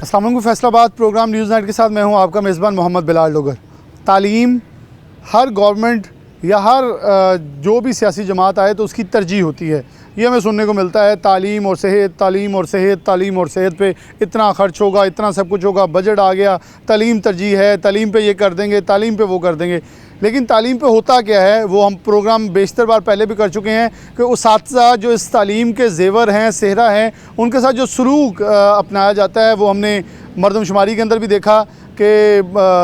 अस्सलाम वालेकुम। Faisalabad programme news night के साथ मैं हूं आपका मेज़बान मोहम्मद बिलाल डोगर। तालीम हर गवर्नमेंट या हर जो भी सियासी जमात आए तो उसकी तरजीह होती है। ये हमें सुनने को मिलता है, तालीम और सेहत, तालीम और सेहत, तालीम और सेहत पे इतना ख़र्च होगा, इतना सब कुछ होगा, बजट आ गया, तालीम तरजीह है, तालीम पे ये कर देंगे, तालीम पे वो कर देंगे। लेकिन तालीम पे होता क्या है वो हम प्रोग्राम बेशतर बार पहले भी कर चुके हैं कि उसातिज़ा जो इस तालीम के ज़ेवर हैं, सेहरा हैं, उनके साथ जो सलूक अपनाया जाता है वो हमने मरदमशुमारी के अंदर भी देखा कि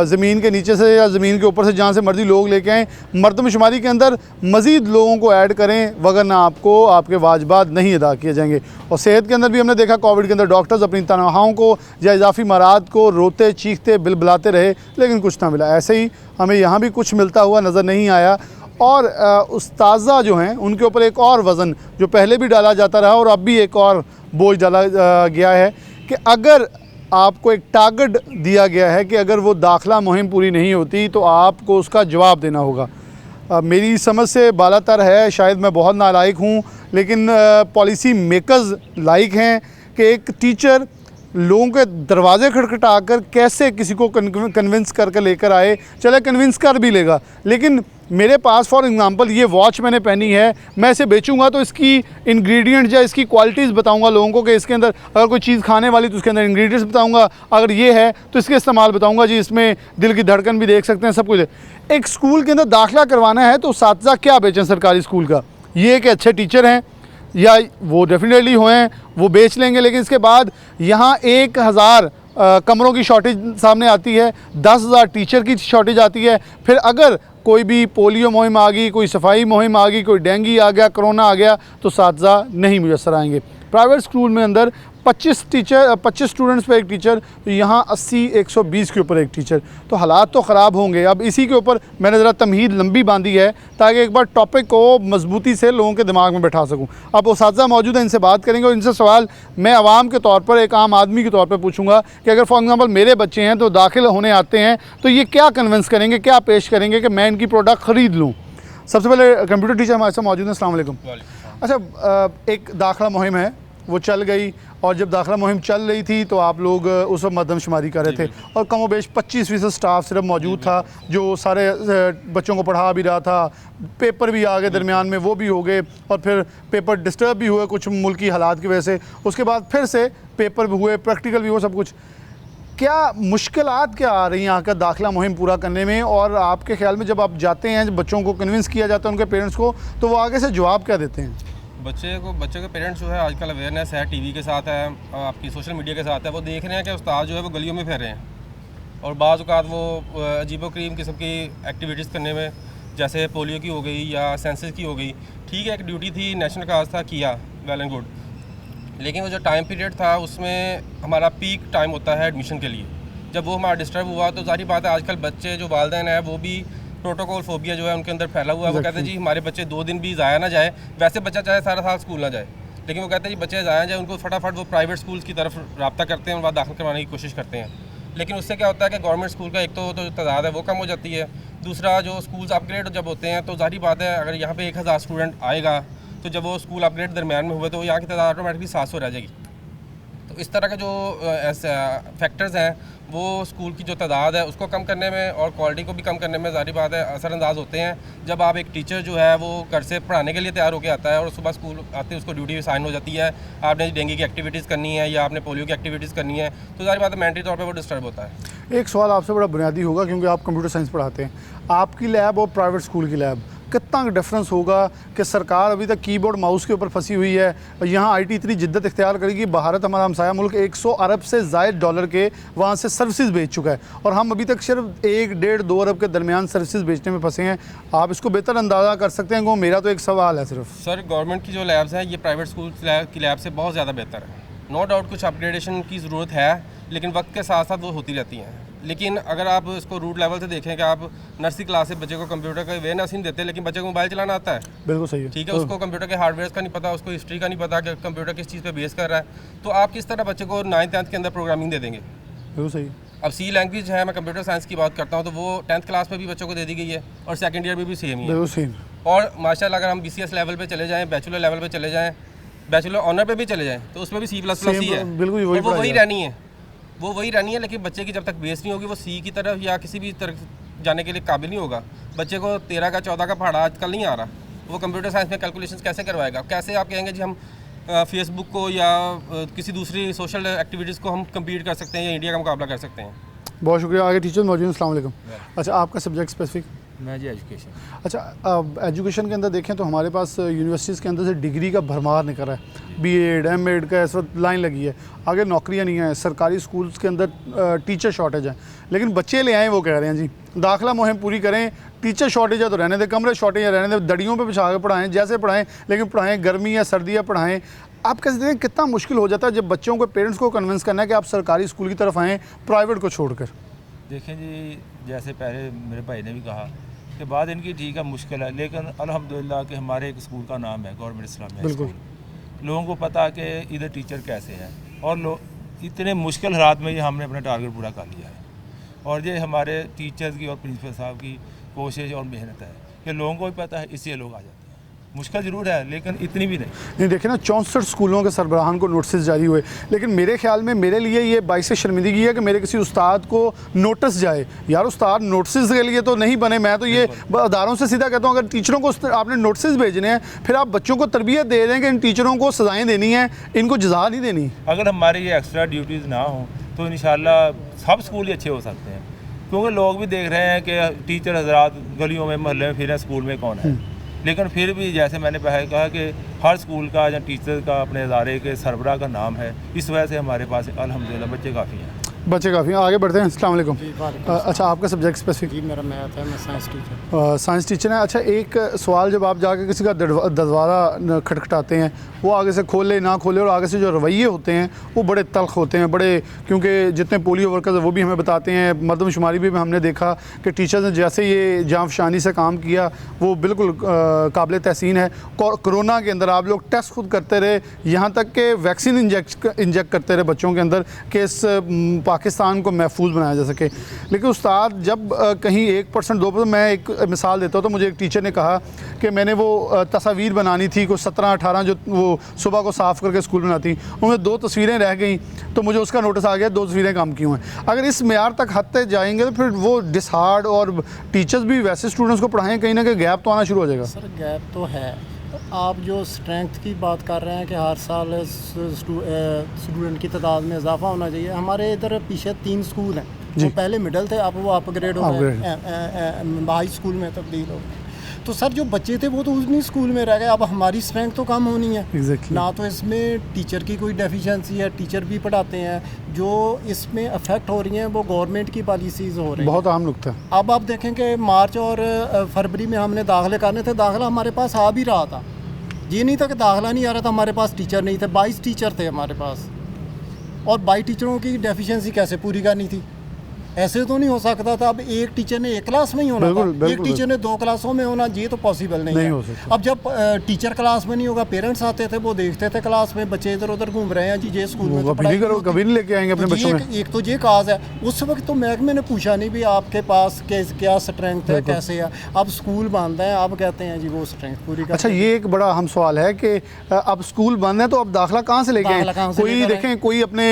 ज़मीन के नीचे से या ज़मीन के ऊपर से जहाँ से मर्ज़ी लोग लेके आएँ, मरदमशुमारी के अंदर मज़ीद लोगों को ऐड करें, वगरना आपको आपके वाजबात नहीं अदा किए जाएंगे। और सेहत के अंदर भी हमने देखा कोविड के अंदर डॉक्टर्स अपनी तनख्वाहों को या इजाफी मराद को रोते चीखते बिलबिलाते रहे, लेकिन कुछ ना मिला। ऐसे ही हमें यहाँ भी कुछ मिलता हुआ नज़र नहीं आया। और उस्ताज़ा जो हैं उनके ऊपर एक और वज़न जो पहले भी डाला जाता रहा और अब भी एक और बोझ डाला गया है कि अगर आपको एक टारगेट दिया गया है कि अगर वो दाखिला मुहिम पूरी नहीं होती तो आपको उसका जवाब देना होगा। मेरी समझ से बालातर है, शायद मैं बहुत नालायक हूँ, लेकिन पॉलिसी मेकर्स लाइक हैं कि एक टीचर लोगों के दरवाजे खटखटा कर कैसे किसी को कन्विंस करके लेकर आए। चले कन्विंस कर भी लेगा, लेकिन मेरे पास फॉर एग्ज़ाम्पल ये वॉच मैंने पहनी है, मैं इसे बेचूंगा तो इसकी इंग्रेडिएंट्स या इसकी क्वालिटीज़ बताऊंगा लोगों को कि इसके अंदर अगर कोई चीज़ खाने वाली तो उसके अंदर इंग्रेडिएंट्स बताऊंगा, अगर ये है तो इसके इस्तेमाल बताऊंगा जी, इसमें दिल की धड़कन भी देख सकते हैं, सब कुछ। एक स्कूल के अंदर दाखिला करवाना है तो उस्तातिज़ा क्या बेचें सरकारी स्कूल का? ये कि अच्छे टीचर हैं या वो डेफिनेटली हैं, वो बेच लेंगे, लेकिन इसके बाद यहाँ 1000 कमरों की शॉर्टेज सामने आती है, 10,000 टीचर की शॉर्टेज आती है। फिर अगर कोई भी पोलियो मुहिम आ गई, कोई सफाई मुहिम आ गई, कोई डेंगू आ गया, कोरोना आ गया, तो उस्तातिज़ा नहीं मुयस्सर आएंगे। प्राइवेट स्कूल में अंदर 25 स्टूडेंट्स पे एक टीचर, तो यहाँ 80-120 के ऊपर एक टीचर, तो हालात तो ख़राब होंगे। अब इसी के ऊपर मैंने ज़रा तमहीद लंबी बांधी है ताकि एक बार टॉपिक को मजबूती से लोगों के दिमाग में बैठा सकूँ। अब उस्तातिज़ा मौजूद है, इनसे बात करेंगे और इनसे सवाल मैं आवाम के तौर पर, एक आम आदमी के तौर पर पूछूंगा कि अगर फॉर एग्ज़ाम्पल मेरे बच्चे हैं तो दाखिल होने आते हैं तो ये क्या कन्विंस करेंगे, क्या पेश करेंगे कि मैं इनकी प्रोडक्ट ख़रीद लूँ। सबसे पहले कंप्यूटर टीचर हमारे साथ मौजूद हैं। अस्सलाम वालेकुम। अच्छा, एक दाखिला मुहिम है, वो चल गई, और जब दाखिला मुहिम चल रही थी तो आप लोग उस वक्त मरदमशुमारी कर रहे थे और कमोबेश 25% स्टाफ सिर्फ मौजूद था जो सारे बच्चों को पढ़ा भी रहा था। पेपर भी आ गए दरमियान में, वो भी हो गए, और फिर पेपर डिस्टर्ब भी हुए कुछ मुल्की हालात की वजह से। उसके बाद फिर से पेपर भी हुए, प्रैक्टिकल भी हुआ, सब कुछ। क्या मुश्किलात क्या आ रही हैं यहाँ का दाखिला मुहिम पूरा करने में? और आपके ख्याल में जब आप जाते हैं, जब बच्चों को कन्विंस किया जाता है उनके पेरेंट्स को, तो वो आगे से जवाब क्या देते हैं? बच्चे के पेरेंट्स जो है आजकल अवेयरनेस है, टीवी के साथ है, आपकी सोशल मीडिया के साथ है, वो देख रहे हैं कि उस्ताद जो है वो गलियों में फिर रहे हैं और बाज़ औक़ात वो अजीबोगरीब किस्म की एक्टिविटीज़ करने में, जैसे पोलियो की हो गई या सेंसस की हो गई। ठीक है, एक ड्यूटी थी, नेशनल काज था, किया, वेल एंड गुड, लेकिन वो जो टाइम पीरियड था उसमें हमारा पीक टाइम होता है एडमिशन के लिए। जब वो हमारा डिस्टर्ब हुआ तो जाहिर बात है आजकल बच्चे जो वालिदैन हैं वो भी प्रोटोकॉल फोबिया जो है उनके अंदर फैला हुआ है। वो कहते हैं जी हमारे बच्चे 2 दिन भी ज़ाया ना जाए, वैसे बच्चा चाहे सारा साल स्कूल ना जाए, लेकिन वो कहते हैं जी बच्चे ज़ाया जाए, उनको फटाफट वो प्राइवेट स्कूल्स की तरफ रब्ता करते हैं और वहाँ दाखिल करवाने की कोशिश करते हैं। लेकिन उससे क्या होता है कि गवर्नमेंट स्कूल का एक तो तादाद है वो कम हो जाती है, दूसरा जो स्कूल्स अपग्रेड जब होते हैं तो जाहिर बात है अगर यहाँ पे 1000 स्टूडेंट आएगा तो जब वो स्कूल अपग्रेड दरमियान में हुए तो यहाँ की तादाद ऑटोमेटिकली 700 रह जाएगी। तो इस तरह के जो फैक्टर्स हैं वो स्कूल की जो तादाद है उसको कम करने में और क्वालिटी को भी कम करने में ज़ाहिर बात है असरअंदाज होते हैं। जब आप एक टीचर जो है वो घर से पढ़ाने के लिए तैयार होकर आता है और सुबह स्कूल आते उसको ड्यूटी साइन हो जाती है, आपने डेंगू की एक्टिविटीज़ करनी है या आपने पोलियो की एक्टिविटीज़ करनी है, तो ज़ाहिर बात है मेंटली तौर पर वो डिस्टर्ब होता है। एक सवाल आपसे बड़ा बुनियादी होगा, क्योंकि आप कंप्यूटर साइंस पढ़ाते हैं, आपकी लैब और प्राइवेट स्कूल की लैब कितना डिफरेंस होगा कि सरकार अभी तक कीबोर्ड माउस के ऊपर फंसी हुई है और यहाँ आईटी इतनी जिद्दत इख्तियार करेगी। भारत हमारा हमसाया मुल्क 100 अरब से ज़ायद डॉलर के वहाँ से सर्विसेज बेच चुका है और हम अभी तक सिर्फ 1-1.5-2 अरब के दरमियान सर्विसेज बेचने में फंसे हैं। आप इसको बेहतर अंदाज़ा कर सकते हैं। वो मेरा तो एक सवाल है सिर्फ। सर, गवर्नमेंट की जो लैब्स हैं ये प्राइवेट स्कूल की लैब से बहुत ज़्यादा बेहतर है। नो डाउट कुछ अपग्रेडेशन की ज़रूरत है, लेकिन वक्त के साथ साथ वो होती रहती हैं। लेकिन अगर आप इसको रूट लेवल से देखें कि आप नर्सरी क्लास से बच्चे को कंप्यूटर का अवेयरनेस नहीं देते, लेकिन बच्चे को मोबाइल चलाना आता है, बिल्कुल सही है, ठीक है, उसको कंप्यूटर के हार्डवेयर का नहीं पता, उसको हिस्ट्री का नहीं पता कि कंप्यूटर किस चीज़ पे बेस कर रहा है, तो आप किस तरह बच्चे को 9th-10th के अंदर प्रोग्रामिंग दे देंगे? बिल्कुल सही। अब सी लैंग्वेज है, मैं कंप्यूटर साइंस की बात करता हूँ, तो वो 10th क्लास में भी बच्चों को दे दी गई है और सेकेंड ईयर में भी सेम ही है। और माशाल्लाह अगर हम BCS लेवल पे चले जाएँ, बैचलर लेवल पे चले जाएँ, बैचलर ऑनर पे भी चले जाएँ, तो उसमें भी C++ ही है, बिल्कुल वही रहनी है। वो वही रहनी है, लेकिन बच्चे की जब तक बेस नहीं होगी वो सी की तरफ या किसी भी तरफ जाने के लिए काबिल नहीं होगा। बच्चे को 13 का 14 का पढ़ा आजकल नहीं आ रहा, वो कंप्यूटर साइंस में कैलकुलेशंस कैसे करवाएगा? कैसे आप कहेंगे जी हम फेसबुक को या किसी दूसरी सोशल एक्टिविटीज़ को हम कम्पीट कर सकते हैं या इंडिया का मुकाबला कर सकते हैं? बहुत शुक्रिया। आगे टीचर मौजूद हैं। अस्सलाम वालेकुम। अच्छा, आपका सब्जेक्ट स्पेसिफिक? मैं जी एजुकेशन। अच्छा, एजुकेशन के अंदर देखें तो हमारे पास यूनिवर्सिटीज़ के अंदर से डिग्री का भरमार निकल रहा है। बीएड एमएड का इस वक्त लाइन लगी है, आगे नौकरियां नहीं हैं। सरकारी स्कूल्स के अंदर टीचर शॉर्टेज है, लेकिन बच्चे ले आएँ वो कह रहे हैं जी दाखिला मुहिम पूरी करें, टीचर शॉर्टेज है तो रहने दें, कमरे शॉर्टेज है रहने दें, दड़ियों पे बिछा के पढ़ाएँ, जैसे पढ़ाएँ, लेकिन पढ़ाएँ गर्मी या सर्दी या पढ़ाएँ। आप कैसे देखें कितना मुश्किल हो जाता है जब बच्चों को पेरेंट्स को कन्विंस करना है कि आप सरकारी स्कूल की तरफ आएँ प्राइवेट को छोड़कर? देखें जी, जैसे पहले मेरे भाई ने भी कहा कि बात इनकी ठीक है, मुश्किल है, लेकिन अल्हम्दुलिल्लाह कि हमारे एक स्कूल का नाम है गवर्नमेंट इस्लामिया स्कूल। लोगों को पता कि इधर टीचर कैसे हैं और लोग इतने मुश्किल हालात में ये हमने अपना टारगेट पूरा कर लिया है। और ये हमारे टीचर्स की और प्रिंसिपल साहब की कोशिश और मेहनत है कि लोगों को भी पता है, इसलिए लोग आ जाते हैं। मुश्किल ज़रूर है लेकिन इतनी भी नहीं देखें ना, 64 स्कूलों के सरबराहान को नोटिस जारी हुए, लेकिन मेरे ख्याल में मेरे लिए ये बाइस शर्मिंदगी है कि मेरे किसी उस्ताद को नोटिस जाए। यार उस्ताद नोटिस के लिए तो नहीं बने। मैं तो ये अदारों से सीधा कहता हूँ, अगर टीचरों को आपने नोटिस भेजने हैं फिर आप बच्चों को तरबियत दे रहे हैं कि इन टीचरों को सज़ाएँ देनी है, इनको जज़ा नहीं देनी। अगर हमारी ये एक्स्ट्रा ड्यूटीज़ ना हो तो इंशाल्लाह सब स्कूल ही अच्छे हो सकते हैं, क्योंकि लोग भी देख रहे हैं कि टीचर हजरात गलियों में मोहल्ले में फिर स्कूल में कौन है। लेकिन फिर भी जैसे मैंने पहले कहा कि हर स्कूल का या टीचर का अपने इदारे के सरबराह का नाम है, इस वजह से हमारे पास अल्हम्दुलिल्लाह बच्चे काफ़ी हैं। बच्चे काफ़ी हैं। आगे बढ़ते हैं। अस्सलाम वालेकुम। अच्छा, आपका सब्जेक्ट स्पेसिफिक? जी मेरा मैथ है, मैं साइंस टीचर। साइंस टीचर हैं। अच्छा, एक सवाल, जब आप जाके किसी का दरवाज़ा खटखटाते हैं, वो आगे से खोले ना खोले और आगे से जो रवैये होते हैं वो बड़े तल्ख होते हैं, बड़े, क्योंकि जितने पोलियो वर्कर्स हैं वो भी हमें बताते हैं, मरदमशुमारी भी हमने देखा कि टीचर्स ने जैसे ये जांफशानी से काम किया वो बिल्कुल काबिल तहसीन है। कोरोना के अंदर आप लोग टेस्ट खुद करते रहे, यहाँ तक कि वैक्सीन इंजेक्ट करते रहे बच्चों के अंदर कि इस पाकिस्तान को महफूज बनाया जा सके। लेकिन उस्ताद जब कहीं 1% 2%, मैं एक मिसाल देता हूँ, तो मुझे एक टीचर ने कहा कि मैंने वो तस्वीर बनानी थी, कोई 17-18 जो वो सुबह को साफ़ करके स्कूल में आती, उनमें 2 तस्वीरें रह गई, तो मुझे उसका नोटिस आ गया 2 तस्वीरें कम की हुई हैं। अगर इस मेयार तक हद तक जाएंगे तो फिर वो डिसहार्ड, और टीचर्स भी वैसे स्टूडेंट्स को पढ़ाएं, कहीं ना कहीं गैप तो आना शुरू हो जाएगा। सर गैप तो है। आप जो स्ट्रेंथ की बात कर रहे हैं कि हर साल स्टूडेंट की तादाद में इजाफा होना चाहिए, हमारे इधर पीछे 3 स्कूल हैं जो पहले मिडल थे, अब वो अपग्रेड हो गए, हाई स्कूल में तब्दील हो गए। तो सर जो बच्चे थे वो तो उन्हीं स्कूल में रह गए। अब हमारी स्ट्रेंथ तो कम होनी है। ना तो इसमें टीचर की कोई डेफिशिएंसी है, टीचर भी पढ़ाते हैं, जो इसमें अफेक्ट हो रही हैं वो गवर्नमेंट की पॉलिसीज़ हो रही हैं। बहुत अहम नुकता है। अब आप देखें कि मार्च और फरवरी में हमने दाखिले करने थे, दाखिला हमारे पास आ भी रहा था, ये नहीं था कि दाखिला नहीं आ रहा था, हमारे पास टीचर नहीं थे। 22 टीचर थे हमारे पास, और 22 टीचरों की डेफिशिएंसी कैसे पूरी करनी थी? ऐसे तो नहीं हो सकता था। अब एक टीचर ने एक क्लास में ही होना था, एक टीचर ने 2 क्लासों में होना, ये तो पॉसिबल नहीं है। हो सकता। अब जब टीचर क्लास में नहीं होगा, पेरेंट्स आते थे, वो देखते थे क्लास में बच्चे इधर उधर घूम रहे हैं, जी ये स्कूल में तो पढ़ाई नहीं होती। कभी नहीं लेके आएंगे अपने बच्चों में। एक तो ये काज है। उस वक्त तो महकमे ने पूछा नहीं भी आपके पास क्या स्ट्रेंथ है, कैसे है। अब स्कूल बंद है, आप कहते हैं जी वो स्ट्रेंथ पूरी कर। अच्छा, ये एक बड़ा अहम सवाल है कि अब स्कूल बंद है तो अब दाखिला कहाँ से लेके आए? कोई देखें, कोई अपने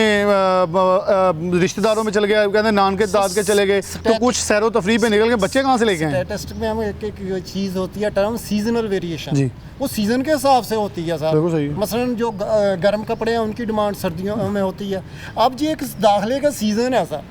रिश्तेदारों में चल गया, कहते हैं नान के दाद के चले गए, तो कुछ सैरो तफरीह पे निकल के बच्चे कहाँ से लेके आए? स्टैटिस्टिक में हम एक चीज़ होती है टर्म सीजनल वेरिएशन, वो सीज़न के हिसाब से होती है सर। मसलन जो गर्म कपड़े हैं उनकी डिमांड सर्दियों में होती है। अब जी एक दाखिले का सीज़न है सर,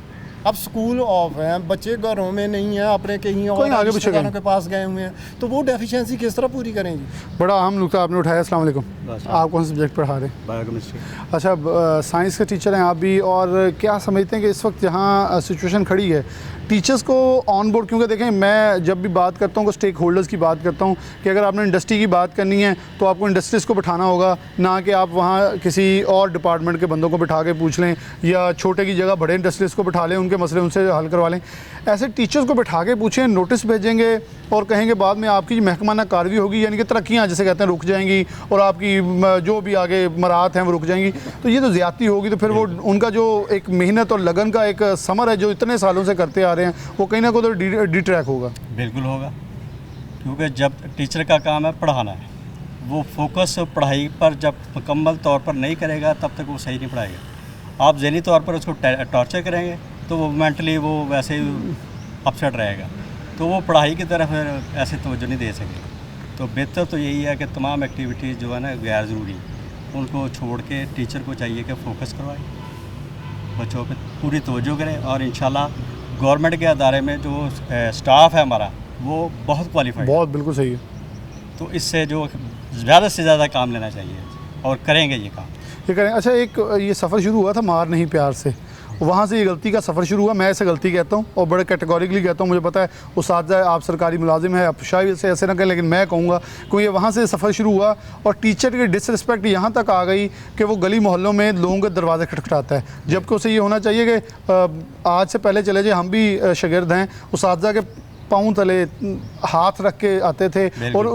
अब स्कूल ऑफ है, बच्चे घरों में नहीं है, अपने कहीं और रिश्तेदारों के पास गए हुए हैं, तो वो डेफिशिएंसी किस तरह पूरी करेंगे? बड़ा अहम नुकता आपने उठाया। अस्सलाम वालेकुम। आप कौन सा सब्जेक्ट पढ़ा रहे हैं? बायोकेमिस्ट्री। अच्छा, साइंस के टीचर हैं आप भी, और क्या समझते हैं कि इस वक्त जहाँ सिचुएशन खड़ी है टीचर्स को ऑन बोर्ड, क्योंकि देखें मैं जब भी बात करता हूँ स्टेक होल्डर्स की बात करता हूँ कि अगर आपने इंडस्ट्री की बात करनी है तो आपको इंडस्ट्रीज़ को बिठाना होगा, ना कि आप वहाँ किसी और डिपार्टमेंट के बंदों को बिठा के पूछ लें, या छोटे की जगह बड़े इंडस्ट्रीज़ को बिठा लें, उनके मसले उनसे हल करवा लें। ऐसे टीचर्स को बिठा के पूछें, नोटिस भेजेंगे और कहेंगे बाद में आपकी महकमाना कार्रवाई होगी, यानी कि तरक्कियाँ जैसे कहते हैं रुक जाएंगी और आपकी जो भी आगे मराहत हैं वो रुक जाएंगी, तो ये तो ज़्यादती होगी। तो फिर वो उनका जो एक मेहनत और लगन का एक समर है जो इतने सालों से करते आ रहे हैं, वो कहीं ना कहीं तो डिट्रैक होगा। बिल्कुल होगा, क्योंकि जब टीचर का काम है पढ़ाना है, वो फोकस पढ़ाई पर जब मुकम्मल तौर पर नहीं करेगा तब तक वो सही नहीं पढ़ाएगा। आप ज़हनी तौर पर उसको टॉर्चर करेंगे तो वो मेंटली वो वैसे ही अपसेट रहेगा, तो वो पढ़ाई की तरफ फिर ऐसे तवज्जो नहीं दे सकेगा। तो बेहतर तो यही है कि तमाम एक्टिविटीज़ जो है ना गैर ज़रूरी उनको छोड़ के टीचर को चाहिए कि फोकस करवाए, बच्चों पे पूरी तवज्जो करें, और इंशाल्लाह गवर्नमेंट के अदारे में जो स्टाफ है हमारा वो बहुत क्वालिफाइड है, बहुत बिल्कुल सही है। तो इससे जो ज़्यादा से ज़्यादा काम लेना चाहिए और करेंगे ये काम। ये करें। अच्छा, एक ये सफ़र शुरू हुआ था मार नहीं प्यार से, वहाँ से ये गलती का सफ़र शुरू हुआ। मैं इसे गलती कहता हूँ और बड़े कैटेगोरिकली कहता हूँ। मुझे पता है उस्ताद आप सरकारी मुलाजिम है, आप शायद से ऐसे ना कहें, लेकिन मैं कहूँगा कि ये वहाँ से सफ़र शुरू हुआ और टीचर की डिसरिस्पेक्ट यहाँ तक आ गई कि वो गली मोहल्लों में लोगों के दरवाजे खटखटाता है, जबकि उसे ये होना चाहिए कि आज से पहले चले जाए, हम भी शागिर्द हैं, उस्ताद के पाँव तले हाथ रख के आते थे और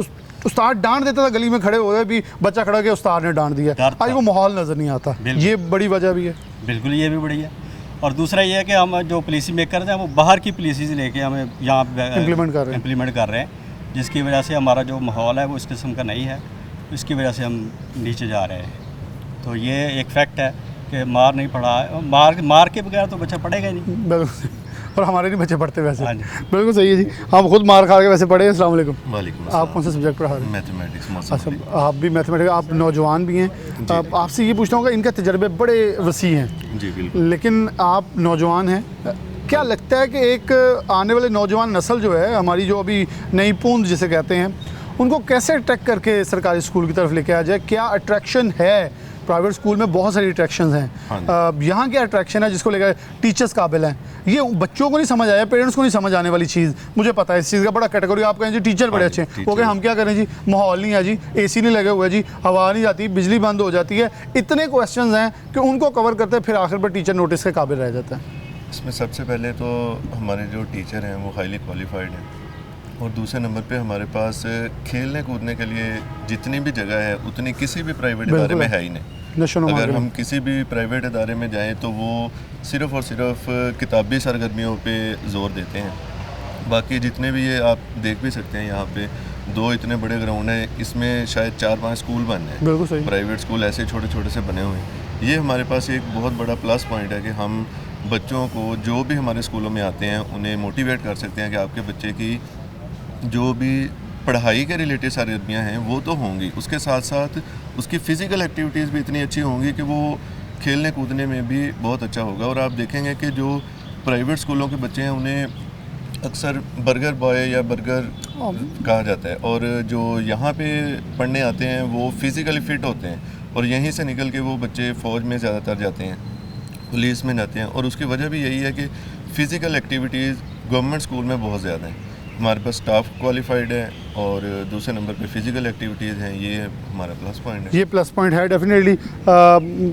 उस्ताद डांट देता था, गली में खड़े हुए भी बच्चा खड़ा के उस्ताद ने डांट दिया। आज वो माहौल नज़र नहीं आता, ये बड़ी वजह भी है। बिल्कुल, ये भी बड़ी है। और दूसरा ये है कि हम जो पॉलिसी मेकर हैं वो बाहर की पॉलिसीज लेके हमें यहाँ इम्प्लीमेंट कर रहे हैं, जिसकी वजह से हमारा जो माहौल है वो इस किस्म का नहीं है, इसकी वजह से हम नीचे जा रहे हैं। तो ये एक फैक्ट है कि मार नहीं पड़ा है, मार के बगैर तो बच्चा पढ़ेगा ही नहीं। बिल्कुल, और हमारे नहीं बच्चे पढ़ते वैसे। हाँ जी, बिल्कुल सही है जी। हम खुद मार खा के वैसे पढ़े हैं। अस्सलाम वालेकुम। वालेकुम। आप कौन सा सब्जेक्ट पढ़ा रहे हैं? मैथमेटिक्स। अच्छा, आप भी मैथमेटिक्स, आप नौजवान भी हैं। आपसे ये पूछना होगा, इनके तजर्बे बड़े वसी हैं जी बिल्कुल, लेकिन आप नौजवान हैं, क्या लगता है कि एक आने वाले नौजवान नस्ल जो है हमारी, जो अभी नई पूंद जिसे कहते हैं, उनको कैसे अट्रैक्ट करके सरकारी स्कूल की तरफ लेके आ जाए? क्या अट्रैक्शन है? प्राइवेट स्कूल में बहुत सारी अट्रैक्शंस हैं, यहाँ क्या अट्रैक्शन है जिसको लेकर टीचर्स काबिल हैं? ये बच्चों को नहीं समझ आया, पेरेंट्स को नहीं समझ आने वाली चीज़, मुझे पता है इस चीज़ का बड़ा कैटेगरी। आप कहें जी टीचर बड़े अच्छे हैं, ओके, हम क्या करें जी, माहौल नहीं है जी, AC नहीं लगे हुए जी, हवा नहीं जाती, बिजली बंद हो जाती है, इतने क्वेश्चंस हैं कि उनको कवर करते फिर आखिर पर टीचर नोटिस के काबिल रह जाता है। इसमें सबसे पहले तो हमारे जो टीचर हैं वो हाईली क्वालिफाइड हैं, और दूसरे नंबर पे हमारे पास खेलने कूदने के लिए जितनी भी जगह है उतनी किसी भी प्राइवेट इदारे में है ही नहीं। अगर हम किसी भी प्राइवेट इदारे में जाएं तो वो सिर्फ़ और सिर्फ किताबी सरगर्मियों पे जोर देते हैं। बाकी जितने भी ये आप देख भी सकते हैं, यहाँ पे 2 इतने बड़े ग्राउंड हैं, इसमें शायद 4-5 स्कूल बन रहे हैं, प्राइवेट स्कूल ऐसे छोटे छोटे से बने हुए हैं। ये हमारे पास एक बहुत बड़ा प्लस पॉइंट है कि हम बच्चों को जो भी हमारे स्कूलों में आते हैं उन्हें मोटिवेट कर सकते हैं कि आपके बच्चे की जो भी पढ़ाई के रिलेटेड सरगर्मियाँ हैं वो तो होंगी, उसके साथ साथ उसकी फ़िज़िकल एक्टिविटीज़ भी इतनी अच्छी होंगी कि वो खेलने कूदने में भी बहुत अच्छा होगा। और आप देखेंगे कि जो प्राइवेट स्कूलों के बच्चे हैं उन्हें अक्सर बर्गर बॉय या बर्गर कहा जाता है, और जो यहाँ पे पढ़ने आते हैं वो फिज़िकली फ़िट होते हैं, और यहीं से निकल के वो बच्चे फ़ौज में ज़्यादातर जाते हैं, पुलिस में जाते हैं। और उसकी वजह भी यही है कि फ़िज़िकल एक्टिविटीज़ गवर्नमेंट स्कूल में बहुत ज़्यादा हैं, हमारे पास स्टाफ क्वालिफाइड है, और दूसरे नंबर पे फिजिकल एक्टिविटीज़ हैं, ये हमारा प्लस पॉइंट है। ये प्लस पॉइंट है डेफिनेटली।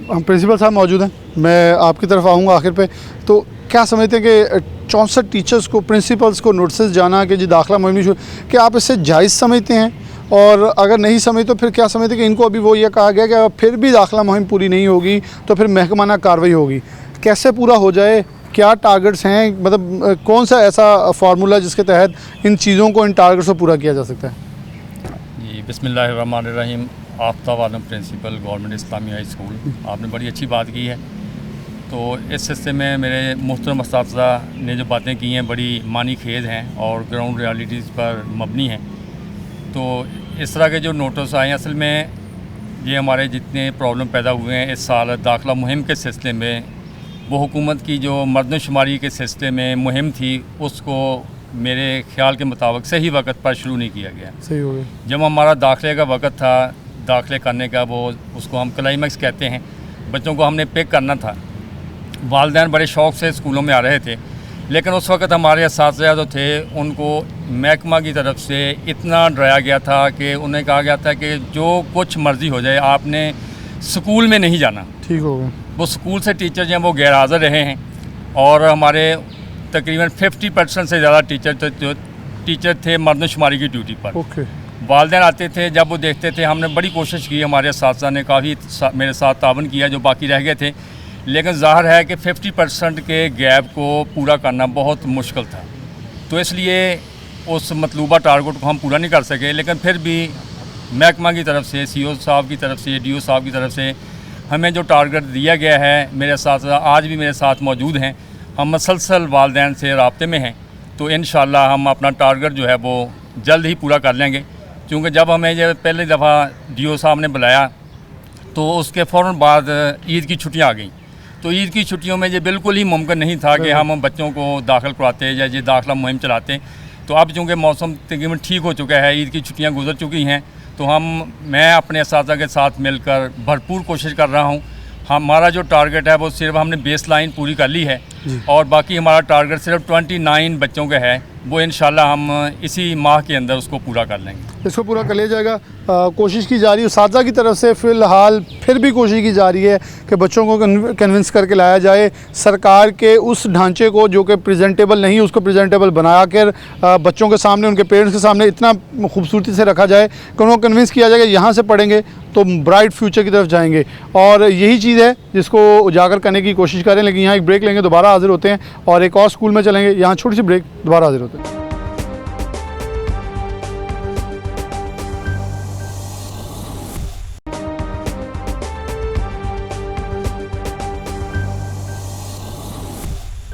हम प्रिंसिपल साहब मौजूद हैं, मैं आपकी तरफ आऊँगा आखिर पे। तो क्या समझते हैं कि 64 टीचर्स को, प्रिंसिपल्स को नोटिस जाना कि जी दाखिला मुहिम शुरू, क्या आप इससे जायज़ समझते हैं? और अगर नहीं समझ तो फिर क्या समझते हैं कि इनको अभी वो ये कहा गया कि फिर भी दाखिला मुहिम पूरी नहीं होगी तो फिर महकमाना कार्रवाई होगी, कैसे पूरा हो जाए? क्या टारगेट्स हैं, मतलब कौन सा ऐसा फार्मूला जिसके तहत इन चीज़ों को, इन टारगेट्स को पूरा किया जा सकता है? जी, बिस्मिल्लाहिर्रहमानिर्रहीम। आफ्ताब आलम प्रिंसिपल, गवर्नमेंट इस्लामी हाई स्कूल। आपने बड़ी अच्छी बात की है। तो इस हिस्से में मेरे मुहतरम असातिज़ा ने जो बातें की हैं बड़ी मानी खेद हैं और ग्राउंड रियलिटीज़ पर मबनी हैं। तो इस तरह के जो नोटिस आए हैं, असल में ये हमारे जितने प्रॉब्लम पैदा हुए हैं इस साल दाखिला मुहिम के सिलसिले में, वो हुकूमत की जो मर्दमशुमारी के सिलसिले में मुहिम थी उसको मेरे ख्याल के मुताबिक सही वक्त पर शुरू नहीं किया गया। सही हो गया। जब हमारा दाखिले का वक्त था, दाखिले करने का, वो उसको हम क्लाइमैक्स कहते हैं, बच्चों को हमने पिक करना था, वालिदैन बड़े शौक़ से स्कूलों में आ रहे थे, लेकिन उस वक्त हमारे असातिज़ा जो थे उनको महकमा की तरफ से इतना डराया गया था कि उन्हें कहा गया था कि जो कुछ मर्ज़ी हो जाए आपने स्कूल में नहीं जाना। ठीक हो गया। वो स्कूल से टीचर जो हैं वो गैर हाज़िर रहे हैं, और हमारे तकरीबन 50% से ज़्यादा टीचर थे मर्दमशुमारी की ड्यूटी पर। ओके। वालिदैन आते थे, जब वो देखते थे, हमने बड़ी कोशिश की, हमारे असातिज़ा ने काफ़ी मेरे साथ तावन किया, जो बाकी रह गए थे, लेकिन ज़ाहिर है कि 50% के गैप को पूरा करना बहुत मुश्किल था। तो इसलिए उस मतलूबा टारगेट को हम पूरा नहीं कर सके, लेकिन फिर भी महकमा की तरफ से, CO साहब की तरफ से, DO साहब की तरफ से हमें जो टारगेट दिया गया है, मेरे साथ आज भी मेरे साथ मौजूद हैं, हम मसलसल वालिदैन से राब्ते में हैं, तो इंशाअल्लाह हम अपना टारगेट जो है वो जल्द ही पूरा कर लेंगे। क्योंकि जब हमें जब पहली दफ़ा DO साहब ने बुलाया तो उसके फ़ौरन बाद ईद की छुट्टियां आ गई, तो ईद की छुट्टियों में ये बिल्कुल ही मुमकिन नहीं था कि हम बच्चों को दाखिल करवाते या ये दाखिला मुहिम चलाते। तो अब चूँकि मौसम तकरीबन ठीक हो चुका है, ईद की छुट्टियाँ गुजर चुकी हैं, तो मैं अपने असातिज़ा के साथ मिलकर भरपूर कोशिश कर रहा हूँ। हमारा जो टारगेट है वो सिर्फ हमने बेस लाइन पूरी कर ली है और बाकी हमारा टारगेट सिर्फ 29 बच्चों का है, वो इंशाल्लाह हम इसी माह के अंदर उसको पूरा कर लेंगे। इसको पूरा कर लिया जाएगा। कोशिश की जा रही है उस्तादा की तरफ से, फ़िलहाल फिर भी कोशिश की जा रही है कि बच्चों को कन्विंस करके लाया जाए। सरकार के उस ढांचे को जो कि प्रेजेंटेबल नहीं, उसको प्रेजेंटेबल बना कर बच्चों के सामने, उनके पेरेंट्स के सामने इतना खूबसूरती से रखा जाए कि उनको कन्विंस किया जाए कि यहाँ से पढ़ेंगे तो ब्राइट फ्यूचर की तरफ जाएंगे। और यही चीज़ है जिसको उजागर करने की कोशिश करें। लेकिन यहाँ एक ब्रेक लेंगे, दोबारा हाजिर होते हैं और एक और स्कूल में चलेंगे। यहाँ छोटी सी ब्रेक, दोबारा हाजिर होते हैं।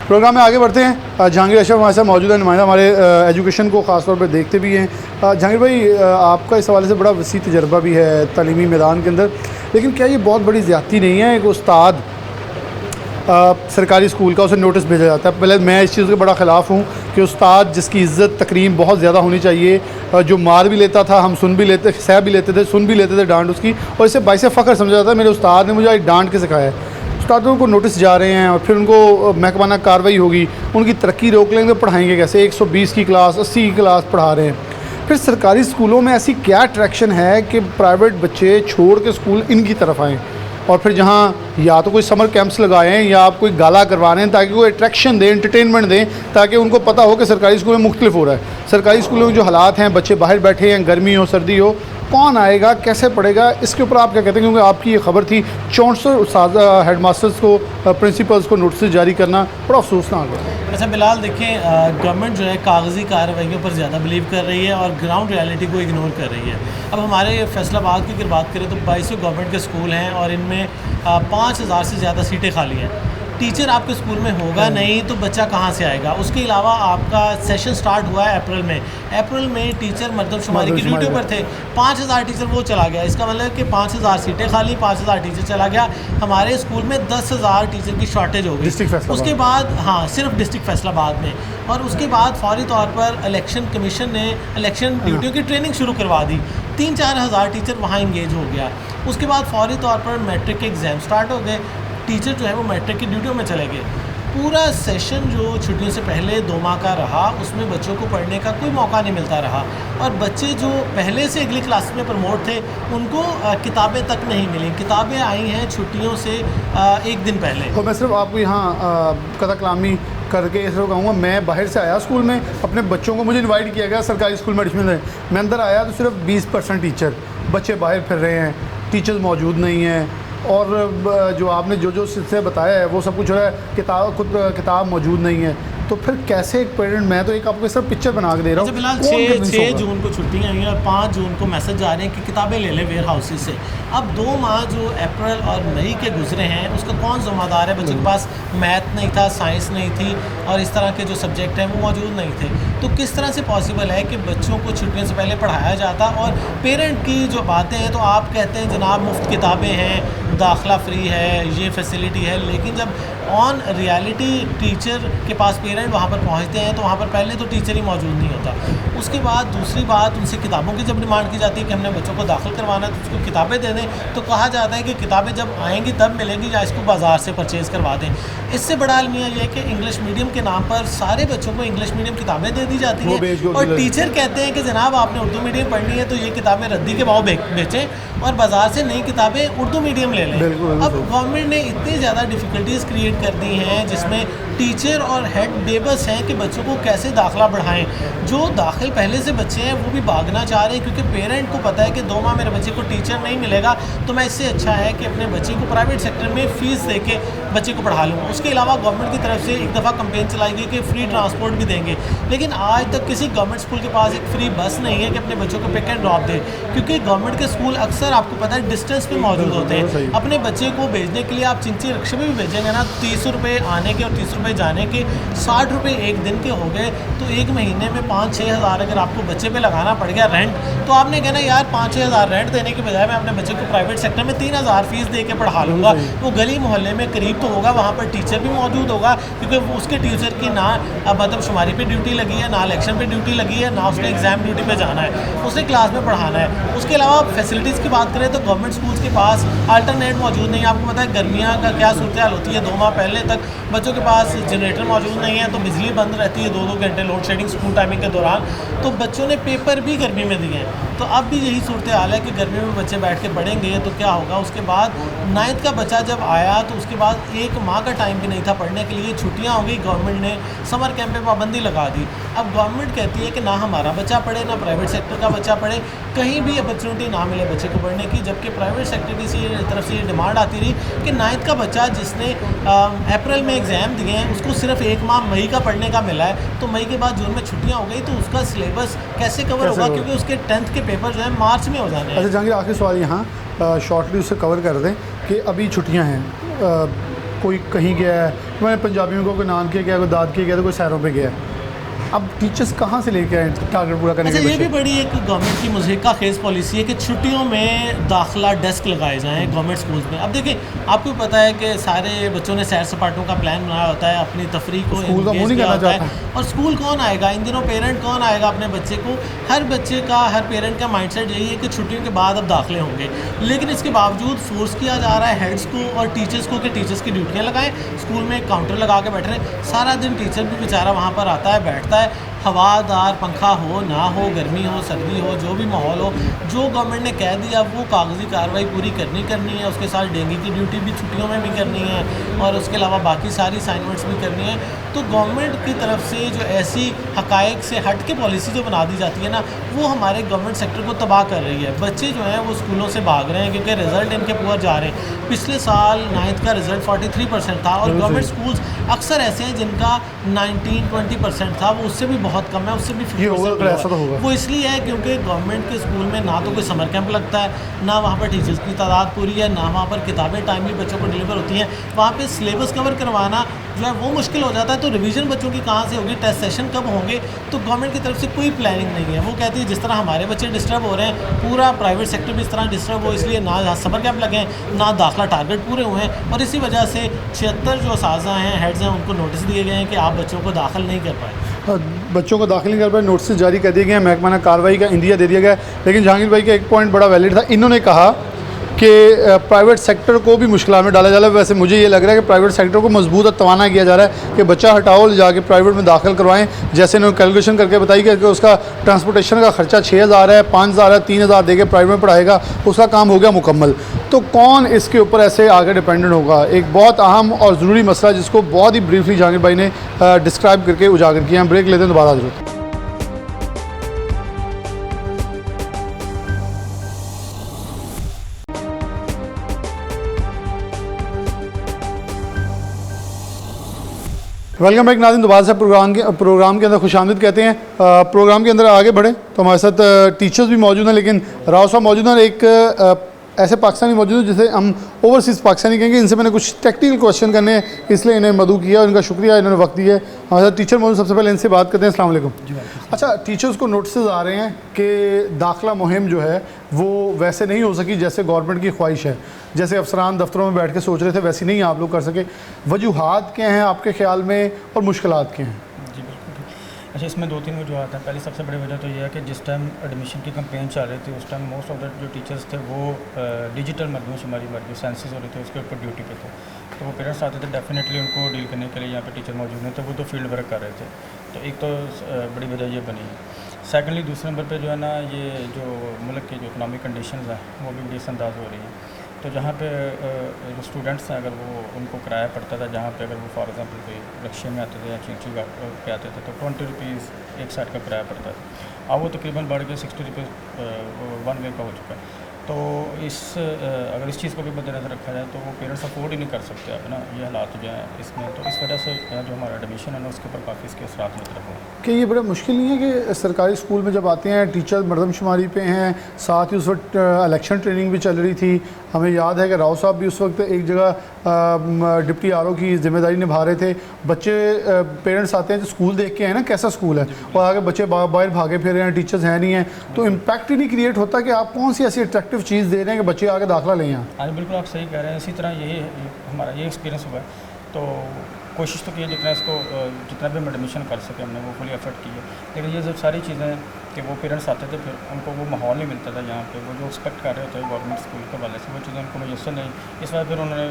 प्रोग्राम में आगे बढ़ते हैं। जहांगीर अशरफ हमारे साथ मौजूद है, नुमाइंदा हमारे एजुकेशन को ख़ास तौर पर देखते भी हैं। जहांगीर भाई, आपका इस हवाले से बड़ा वसी तजर्बा भी है तालीमी मैदान के अंदर, लेकिन क्या ये बहुत बड़ी ज़्यादती नहीं है कि उस्ताद सरकारी स्कूल का उसे नोटिस भेजा जाता है? पहले मैं इस चीज़ के बड़ा ख़िलाफ़ हूँ कि उस्ताद जिसकी इज़्ज़त तकरीम बहुत ज़्यादा होनी चाहिए, जो मार भी लेता था, हम सुन भी लेते, सह भी लेते थे, सुन भी लेते थे डांट उसकी, और इसे बाइसे फ़ख्र समझा जाता है मेरे उस्ताद ने मुझे आज डांट के सिखाया है। उस्तादों को नोटिस जा रहे हैं और फिर उनको महकमाना कार्रवाई होगी, उनकी तरक्की रोक लेंगे, पढ़ाएंगे कैसे? 120 की क्लास, 80 की क्लास पढ़ा रहे हैं। फिर सरकारी स्कूलों में ऐसी क्या अट्रैक्शन है कि प्राइवेट बच्चे छोड़ के स्कूल इनकी तरफ आएँ? और फिर जहाँ या तो कोई समर कैंप्स लगाएं या आप कोई गाला करवा रहे हैं ताकि कोई अट्रैक्शन दें, एंटरटेनमेंट दें, ताकि उनको पता हो कि सरकारी स्कूल में मुख्तलिफ हो रहा है। सरकारी स्कूलों में जो हालात हैं, बच्चे बाहर बैठे हैं, गर्मी हो सर्दी हो, कौन आएगा, कैसे पढ़ेगा, इसके ऊपर आप क्या कहते हैं? क्योंकि आपकी ये खबर थी 64 हेड मास्टर्स को, प्रिंसिपल्स को नोटिस जारी करना बड़ा अफसोसनाक है। अच्छा बिलाल, देखें, गवर्नमेंट जो है कागज़ी कार्रवाइयों पर ज़्यादा बिलीव कर रही है और ग्राउंड रियलिटी को इग्नोर कर रही है। अब हमारे फैसलाबाद की अगर बात करें तो 22 गवर्नमेंट के स्कूल हैं और इनमें 5000 से ज़्यादा सीटें खाली हैं। टीचर आपके स्कूल में होगा नहीं तो बच्चा कहाँ से आएगा? उसके अलावा आपका सेशन स्टार्ट हुआ है अप्रैल में टीचर मर्दमशुमारी की ड्यूटी पर थे, 5000 टीचर वो चला गया। इसका मतलब कि 5000 सीटें खाली, 5000 टीचर चला गया। हमारे स्कूल में 10,000 टीचर की शॉर्टेज हो गई उसके बाद, हाँ, सिर्फ डिस्ट्रिक्ट फैसलाबाद में। और उसके बाद फौरी तौर पर इलेक्शन कमीशन ने इलेक्शन ड्यूटियों की ट्रेनिंग शुरू करवा दी, 3-4 हज़ार टीचर वहाँ इंगेज हो गया। उसके बाद फौरी तौर पर मैट्रिक के एग्ज़ाम स्टार्ट हो गए, टीचर जो है वो मैट्रिक की ड्यूटियों में चले गए। पूरा सेशन जो छुट्टियों से पहले 2 माह का रहा, उसमें बच्चों को पढ़ने का कोई मौका नहीं मिलता रहा और बच्चे जो पहले से अगली क्लास में प्रमोट थे उनको किताबें तक नहीं मिली। किताबें आई हैं छुट्टियों से 1 दिन पहले। तो मैं सिर्फ आपको यहाँ कथा कलामी करके इस कहूँगा, मैं बाहर से आया स्कूल में, अपने बच्चों को मुझे इनवाइट किया गया सरकारी स्कूल में एडमिशन लेने। मैं अंदर आया तो सिर्फ 20% टीचर, बच्चे बाहर फिर रहे हैं, टीचर्स मौजूद नहीं हैं। और जो आपने जो सिलसिला बताया है वो सब कुछ जो है किताब मौजूद नहीं है। तो फिर कैसे एक पेरेंट, मैं तो एक आपको सिर्फ पिक्चर बना के दे रहा हूँ। फिलहाल 6 जून को छुट्टियाँ हुई और 5 जून को मैसेज आ रहे हैं कि किताबें ले लें वेयर हाउसेज से। अब 2 माह जो अप्रैल और मई के गुजरे हैं उसका कौन ज़िम्मेदार है? बच्चों के पास मैथ नहीं था, साइंस नहीं थी और इस तरह के जो सब्जेक्ट हैं वो मौजूद नहीं थे। तो किस तरह से पॉसिबल है कि बच्चों को छुट्टियों से पहले पढ़ाया जाता? और पेरेंट की जो बातें हैं, तो आप कहते हैं जनाब मुफ्त किताबें हैं, दाखिला फ्री है, ये फैसिलिटी है, लेकिन जब ऑन रियलिटी टीचर के पास पेरेंट वहाँ पर पहुँचते हैं तो वहाँ पर पहले तो टीचर ही मौजूद नहीं होता। उसके बाद दूसरी बात, उनसे किताबों की जब डिमांड की जाती है कि हमने बच्चों को दाखिल करवाना है तो उसको किताबें दे दें, तो कहा जाता है कि किताबें जब आएंगी तब मिलेंगी या इसको बाज़ार से परचेज़ करवा दें। इससे बड़ा अलमिया ये है कि इंग्लिश मीडियम के नाम पर सारे बच्चों को इंग्लिश मीडियम किताबें दे दी जाती हैं और टीचर कहते हैं कि जनाब आपने उर्दू मीडियम पढ़नी है तो ये किताबें रद्दी के भाव बेचें और बाज़ार से नई किताबें उर्दू मीडियम ले लें। अब गवर्नमेंट ने इतनी ज़्यादा डिफ़िकल्टीज़ क्रिएट कर दी हैं जिसमें टीचर और हेड बेबस हैं कि बच्चों को कैसे दाखिला बढ़ाएं। जो दाखिल पहले से बच्चे हैं वो भी भागना चाह रहे हैं क्योंकि पेरेंट को पता है कि 2 माह मेरे बच्चे को टीचर नहीं मिलेगा, तो मैं इससे अच्छा है कि अपने बच्चे को प्राइवेट सेक्टर में फ़ीस दे के बच्चे को पढ़ा लूँ। उसके अलावा गवर्नमेंट की तरफ से एक दफ़ा कंपेन चलाई गई कि फ्री ट्रांसपोर्ट भी देंगे, लेकिन आज तक किसी गवर्नमेंट स्कूल के पास एक फ्री बस नहीं है कि अपने बच्चों को पिक एंड ड्रॉप दे, क्योंकि गवर्नमेंट के स्कूल अक्सर आपको पता है डिस्टेंस पे मौजूद होते हैं। अपने बच्चे को भेजने के लिए आप चिंची रिक्शे में भी भेजेंगे ना, 30 रुपये आने के और 30 रुपये जाने के, 60 रुपये एक दिन के हो गए, तो एक महीने में 5-6 हज़ार अगर आपको बच्चे पे लगाना पड़ गया रेंट, तो आपने कहना यार 5-6 हज़ार रेंट देने के बजाय मैं अपने बच्चे को प्राइवेट सेक्टर में 3 हज़ार फीस दे के पढ़ा लूँगा। वो गली मोहल्ले में करीब तो होगा, वहाँ पर टीचर भी मौजूद होगा, क्योंकि उसके टीचर की ना मतलब शुमारी पे ड्यूटी लगी है, ना इलेक्शन पे ड्यूटी लगी है, ना उसने एग्ज़ाम ड्यूटी पे जाना है, उसे क्लास में पढ़ाना है। उसके अलावा फैसिलिटीज़ की बात करें तो गवर्नमेंट स्कूल्स के पास अल्टरनेट मौजूद नहीं है। आपको पता है गर्मियाँ का क्या सूरत हाल होती है, 2 माह पहले तक बच्चों के पास जनरेटर मौजूद नहीं है, तो बिजली बंद रहती है 2-2 घंटे लोड शेडिंग स्कूल टाइमिंग के दौरान, तो बच्चों ने पेपर भी गर्मी में दिए हैं। तो अब भी यही सूरत हाल है कि गर्मी में बच्चे बैठ के पढ़ेंगे तो क्या होगा। उसके बाद 9th का बच्चा जब आया तो उसके बाद 1 माह का टाइम भी नहीं था पढ़ने के लिए, छुट्टियां हो गई, गवर्नमेंट ने समर कैंप पे पाबंदी लगा दी। अब गवर्नमेंट कहती है कि ना हमारा बच्चा पढ़े ना प्राइवेट सेक्टर का बच्चा पढ़े, कहीं भी अपॉर्चुनिटी ना मिले बच्चे को पढ़ने की, जबकि प्राइवेट सेक्टर की तरफ से ये डिमांड आती रही कि 9th का बच्चा जिसने अप्रैल में एग्ज़ाम दिए हैं उसको सिर्फ 1 माह मई का पढ़ने का मिला है, तो मई के बाद जून में छुट्टियाँ हो गई, तो उसका सिलेबस कैसे कवर होगा, क्योंकि उसके 10th के पेपर जो है मार्च में हो जाने हैं। अच्छा जहांगीर, आखिरी सवाल यहाँ शॉर्टली उससे कवर कर दें कि अभी छुट्टियाँ हैं, कोई कहीं गया है, मैंने पंजाबियों को कोई नानके गया, कोई दादके गया, तो कोई सैरों पे गया, अब टीचर्स कहाँ से लेके आए टारगेट पूरा करने के अच्छा, लिए? ये भी बड़ी एक गवर्नमेंट की मुज़हिका खेज़ पॉलिसी है कि छुट्टियों में दाखिला डेस्क लगाए जाएँ गवर्नमेंट स्कूल्स में। अब देखिए आपको पता है कि सारे बच्चों ने सैर सपाटों का प्लान बनाया होता है, अपनी तफरीह को एंगेज किया होता है, और स्कूल कौन आएगा इन दिनों, पेरेंट कौन आएगा अपने बच्चे को। हर बच्चे का, हर पेरेंट का माइंडसेट यही है कि छुट्टियों के बाद अब दाखिले होंगे, लेकिन इसके बावजूद फोर्स किया जा रहा है हेड्स को और टीचर्स को कि टीचर्स की ड्यूटियाँ लगाएं, स्कूल में काउंटर लगा के बैठ रहे हैं, सारा दिन टीचर भी बेचारा वहाँ पर आता है, बैठता है, हवादार पंखा हो ना हो, गर्मी हो सर्दी हो, जो भी माहौल हो, जो गवर्नमेंट ने कह दिया वो कागजी कार्रवाई पूरी करनी है। उसके साथ डेंगू की ड्यूटी भी छुट्टियों में भी करनी है और उसके अलावा बाकी सारी असाइनमेंट्स भी करनी है। तो गवर्नमेंट की तरफ से जो ऐसी हकायक से हट के पॉलिसी जो बना दी जाती है ना, वो हमारे गवर्नमेंट सेक्टर को तबाह कर रही है। बच्चे जो हैं वो स्कूलों से भाग रहे हैं क्योंकि रिज़ल्ट इनके पुअर जा रहे हैं। पिछले साल 9th का रिज़ल्ट 43% था और गवर्नमेंट स्कूल्स अक्सर ऐसे हैं जिनका 19-20% था, वो उससे भी बहुत कम है, उससे भी 50%। वो इसलिए है क्योंकि गवर्नमेंट के स्कूल में ना तो कोई समर कैंप लगता है, ना वहाँ पर टीचर्स की तादाद पूरी है, ना वहाँ पर किताबें टाइमली बच्चों को डिलीवर होती हैं। वहाँ पे सिलेबस कवर करवाना जो है वो मुश्किल हो जाता है, तो रिवीजन बच्चों की कहाँ से होगी, टेस्ट सेशन कब होंगे, तो गवर्नमेंट की तरफ से कोई प्लानिंग नहीं है। वो कहती है जिस तरह हमारे बच्चे डिस्टर्ब हो रहे हैं, पूरा प्राइवेट सेक्टर भी इस तरह डिस्टर्ब हो, इसलिए ना समर कैंप लगे हैं, ना दाखिला टारगेट पूरे हुए हैं, और इसी वजह से 76 जो असातिज़ा हैं, हेड्स हैं, उनको नोटिस दिए गए हैं कि आप बच्चों को दाखिल नहीं कर पाए। बच्चों को दाखिल नहीं कर पाए, नोटिस जारी कर दिए गए हैं, महकमा कार्रवाई का इंदिया दे दिया गया है। लेकिन जहांगीर भाई का एक पॉइंट बड़ा वैलिड था, इन्होंने कहा कि प्राइवेट सेक्टर को भी मुश्किल में डाला जा रहा है। वैसे मुझे ये लग रहा है कि प्राइवेट सेक्टर को मजबूत और तवाना किया जा रहा है कि बच्चा हटाओ, जाके प्राइवेट में दाखिल करवाएं। जैसे इन्होंने कैलकुलेशन करके बताई कि उसका ट्रांसपोर्टेशन का खर्चा 6,000 है, 5,000 है, 3,000 दे के प्राइवेट में पढ़ाएगा, उसका काम हो गया मुकम्मल। तो कौन इसके ऊपर ऐसे आगे डिपेंडेंट होगा? एक बहुत अहम और ज़रूरी मसला जिसको बहुत ही ब्रीफली जहांगीर भाई ने डिस्क्राइब करके उजागर किया। हम ब्रेक लेते हैं, दोबारा जरूरत। वेलकम बैक नाज़रीन, दोबारा से प्रोग्राम के अंदर खुशामदीद कहते हैं। प्रोग्राम के अंदर आगे बढ़े तो हमारे साथ टीचर्स भी मौजूद हैं, लेकिन राव साहब मौजूद हैं और एक ऐसे पाकिस्तानी मौजूद हैं जिसे हम ओवरसीज़ पाकिस्तानी कहेंगे। इनसे मैंने कुछ टेक्निकल क्वेश्चन करने हैं, इसलिए इन्हें मदऊ किया, इनका शुक्रिया, इन्होंने वक्त दिया है। हमारे साथ टीचर मौजूद, सबसे पहले इनसे बात करते हैं। अस्सलाम वालेकुम। अच्छा, टीचर्स को नोटिस आ रहे हैं कि दाखिला मुहिम जो है वो वैसे नहीं हो सकी जैसे गवर्नमेंट की ख्वाहिश है, जैसे अफसरान दफ्तरों में बैठ के सोच रहे थे वैसी नहीं आप लोग कर सके। वजूहात क्या हैं आपके ख्याल में और मुश्किलात क्या हैं? जी बिल्कुल। अच्छा, इसमें 2-3 वजूहत हैं। पहली सबसे बड़ी वजह तो ये है कि जिस टाइम एडमिशन की कैंपेन चल रही थी उस टाइम मोस्ट ऑफ द जो टीचर्स थे वो डिजिटल मरदूमशुमारी सेंसस हो रहे थे उसके ऊपर ड्यूटी पे थे, तो वो पेरेंट्स आते थे, डेफिनेटली उनको डील करने के लिए यहाँ पे टीचर मौजूद नहीं थे, वो तो फील्ड वर्क कर रहे थे। तो एक तो बड़ी वजह ये बनी है। सेकेंडली दूसरे नंबर पे जो है ना, ये जो मुल्क की जो इकनॉमिक कंडीशंस हैं वो भी डिसअंदाज हो रही हैं। तो जहाँ पे जो स्टूडेंट्स हैं अगर वो उनको किराया पड़ता था, जहाँ पे अगर वो फॉर एग्जांपल कोई रिक्शे में आते थे या चिंची पे आते थे तो 20 रुपीज़ एक साइड का किराया पड़ता था। अब वो तकरीबन बढ़ के 60 रुपीज़ 1 वे का हो चुका है। तो अगर इस चीज़ को भी मद्देनज़र रखा जाए तो वो पेरेंट्स अफोर्ड ही नहीं कर सकते अब ना, ये हालात जो हैं इसमें। तो इस वजह से जो हमारा एडमिशन है ना उसके ऊपर काफ़ी इसके असरात मतलब हुए। कि ये बड़ा मुश्किल नहीं है कि सरकारी स्कूल में जब आते हैं टीचर मरदमशुमारी पे हैं, साथ ही उस वक्त इलेक्शन ट्रेनिंग भी चल रही थी। हमें याद है कि राव साहब भी उस वक्त एक जगह डिप्टी आरओ की जिम्मेदारी निभा रहे थे। बच्चे पेरेंट्स आते हैं तो स्कूल देख के हैं ना कैसा स्कूल है, और आगे बच्चे बाहर भागे फिर रहे हैं, टीचर्स हैं नहीं हैं, तो इम्पैक्ट ही नहीं क्रिएट होता कि आप कौन सी ऐसी अट्रैक्टिव चीज़ दे रहे हैं कि बच्चे आगे दाखिला लें यहाँ। हाँ बिल्कुल आप सही कह रहे हैं। इसी तरह यही हमारा ये एक्सपीरियंस हुआ है। तो कोशिश तो की है जितना भी हम एडमिशन कर सके हमने वो फुली एफर्ट की है। लेकिन ये सब सारी चीज़ें कि वो पेरेंट्स आते थे फिर उनको वो माहौल नहीं मिलता था यहाँ पे, वो जो एक्सपेक्ट कर रहे थे गवर्नमेंट स्कूल के वाले से वो चीज़ें उनको मुयसर नहीं। इस बार फिर उन्होंने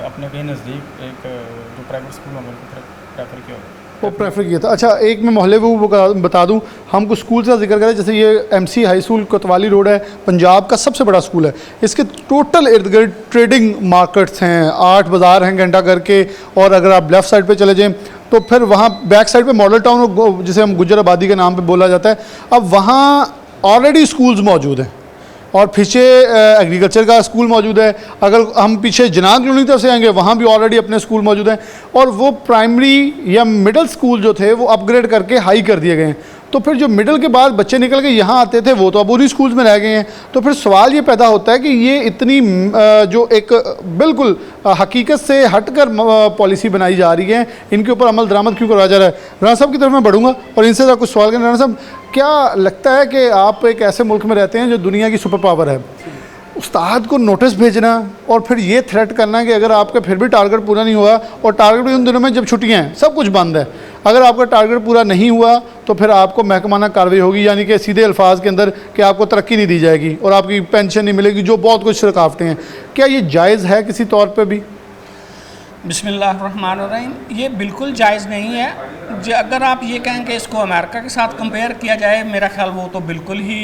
अपने कहीं नज़दीक एक जो प्राइवेट स्कूल होंगे उनको प्रेफर किया वो प्रेफर किया था। अच्छा, एक मैं मोहल्ले वो बता दूं, हम कुछ स्कूल का जिक्र करें, जैसे ये MC हाई स्कूल कोतवाली रोड है, पंजाब का सबसे बड़ा स्कूल है। इसके टोटल इर्द गिर्द ट्रेडिंग मार्केट्स हैं, 8 बाज़ार हैं घंटा करके, और अगर आप लेफ़्ट साइड पे चले जाएँ तो फिर वहाँ बैक साइड पे मॉडल टाउन जिसे हम गुजर आबादी के नाम पे बोला जाता है, अब वहाँ ऑलरेडी स्कूल्स मौजूद हैं और पीछे एग्रीकल्चर का स्कूल मौजूद है। अगर हम पीछे जनाब कॉलोनी तरफ से आएंगे वहाँ भी ऑलरेडी अपने स्कूल मौजूद हैं, और वो प्राइमरी या मिडिल स्कूल जो थे वो अपग्रेड करके हाई कर दिए गए हैं। तो फिर जो मिडिल के बाद बच्चे निकल के यहाँ आते थे वो तो अब उन्हीं स्कूल्स में रह गए हैं। तो फिर सवाल ये पैदा होता है कि ये इतनी जो एक बिल्कुल हकीकत से हटकर पॉलिसी बनाई जा रही है, इनके ऊपर अमल दरामद क्यों करवाया जा रहा है। राना साहब की तरफ मैं बढ़ूँगा और इनसे ज़रा कुछ सवाल करें। राना साहब, क्या लगता है कि आप एक ऐसे मुल्क में रहते हैं जो दुनिया की सुपर पावर है, उस्ताद को नोटिस भेजना और फिर ये थ्रेट करना कि अगर आपका फिर भी टारगेट पूरा नहीं हुआ, और टारगेट भी उन दिनों में जब छुट्टियां हैं सब कुछ बंद है, अगर आपका टारगेट पूरा नहीं हुआ तो फिर आपको महकमाना कार्रवाई होगी, यानी कि सीधे अल्फाज के अंदर कि आपको तरक्की नहीं दी जाएगी और आपकी पेंशन नहीं मिलेगी, जो बहुत कुछ रुकावटें हैं। क्या ये जायज़ है किसी तौर पर भी? बिस्मिल्लाहिर्रहमानिर्रहीम, ये बिल्कुल जायज़ नहीं है। अगर आप ये कहें कि इसको अमेरिका के साथ कंपेयर किया जाए, मेरा ख्याल वो तो बिल्कुल ही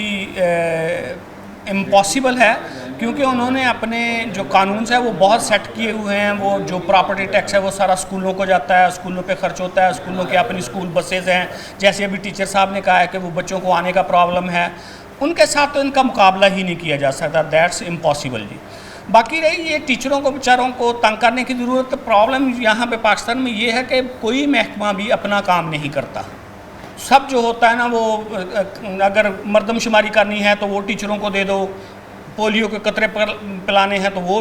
इम्पॉसिबल है, क्योंकि उन्होंने अपने जो कानून है वो बहुत सेट किए हुए हैं। वो जो प्रॉपर्टी टैक्स है वो सारा स्कूलों को जाता है, स्कूलों पे खर्च होता है, स्कूलों की अपनी स्कूल बसेज़ हैं। जैसे अभी टीचर साहब ने कहा है कि वो बच्चों को आने का प्रॉब्लम है, उनके साथ तो इनका मुकाबला ही नहीं किया जा सकता। दैट्स इम्पॉसिबल जी। बाकी रही ये टीचरों को बेचारों को तंग करने की ज़रूरत, प्रॉब्लम यहाँ पे पाकिस्तान में ये है कि कोई महकमा भी अपना काम नहीं करता। सब जो होता है ना वो अगर मरदमशुमारी करनी है तो वो टीचरों को दे दो, पोलियो के कतरे पिलाने हैं तो वो